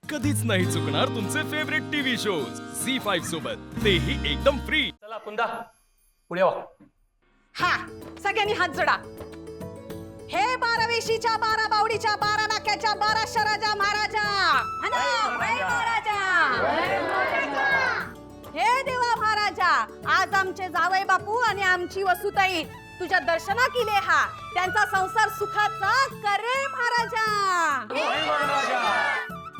कधीच नाही चुकणार तुमचे फेवरेट टीव्ही शोज झी5 सोबत, तेही एकदम फ्री. चला कुंदा पुढे वा. हा, सगळ्यांनी हात जोडा. हे 12 वेशीच्या 12 बावडीच्या 12 नाक्याच्या 12 शराजा महाराजा. हे देवा महाराजा, आज आमचे जावई बापू आणि आमची वसुताई तुझ्या दर्शना केले हा. त्यांचा संसार सुखाचा करे महाराजा.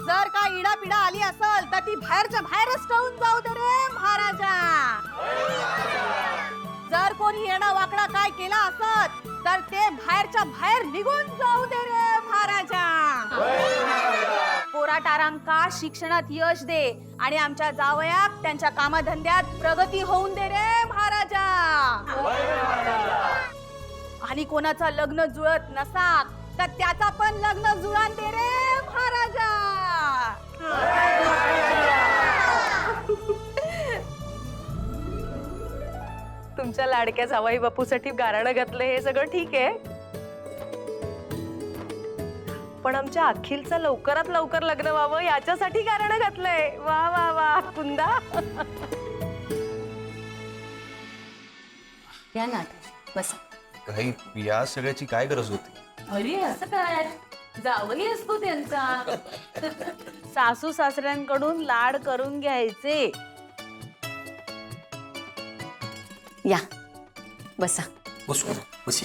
जर का इडा पिडा आली असेल तर ती बाहेरच्या बाहेरच ठेवून जाऊ दे रे महाराजा. जर कोणी येणं वाकडा काय केला असत तर ते बाहेरच्या बाहेर निघून जाऊ दे रे महाराजा. पोराटारांका शिक्षणात यश दे आणि आमच्या जावयाक त्यांच्या कामधंद्यात प्रगती होऊन दे रे महाराजा. आणि कोणाचं लग्न जुळत नसा तर त्याचा पण लग्न जुळान दे रे महाराजा. तुमच्या लाडक्या जावई बापूसाठी गाराणं घातलं हे सगळं ठीक आहे, पण आमच्या अखिलचं लवकरात लवकर लग्न व्हावं याच्यासाठी गाराणं घातलंय. वा वा वा कुंदा. या ना बस. काही या सगळ्याची काय गरज होती? अरे असं काय, जावई असतो त्यांचा. सासू सासऱ्यांकडून लाड करून घ्यायचे. या बसा. बसू बस.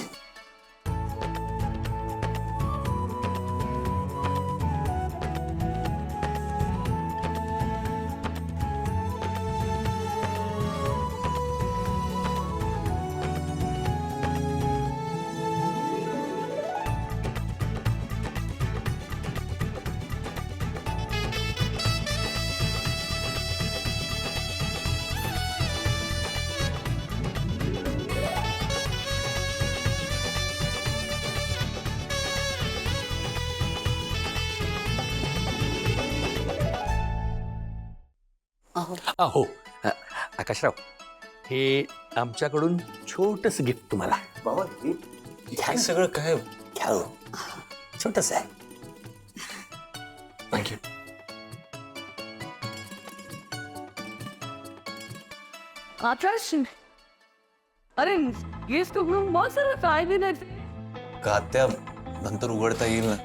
अहो आकाशराव, हे आमच्याकडून छोटस गिफ्ट तुम्हाला. बाबा हे सगळं काय? घ्या हो. छोटस आहे. थँक्यू. आकाश, अरे गिफ्ट मग सर काय नाही. का त्या नंतर उघडता येईल ना?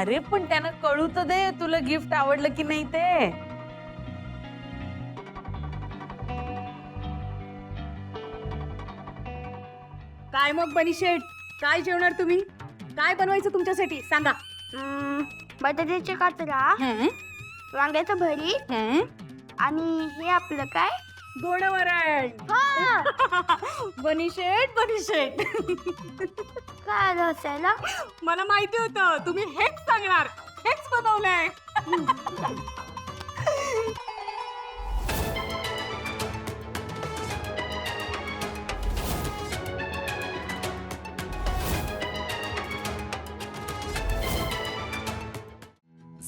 अरे पण त्यानं कळू तर दे तुला गिफ्ट आवडलं की नाही ते. काय मग बनीशेठ, काय जेवणार तुम्ही? काय बनवायचं तुमच्यासाठी सांगा. बटाट्याचे काचरा, वांग्याचं भरीत आणि हे आपलं काय गोडवरण. बनीशेठ बनीशेठ, काय आलं असायला? मला माहिती होतं तुम्ही हेच सांगणार. हेच बनवलंय.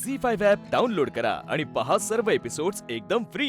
झी5 ॲप डाउनलोड करा आणि पहा सर्व एपिसोड्स एकदम फ्री.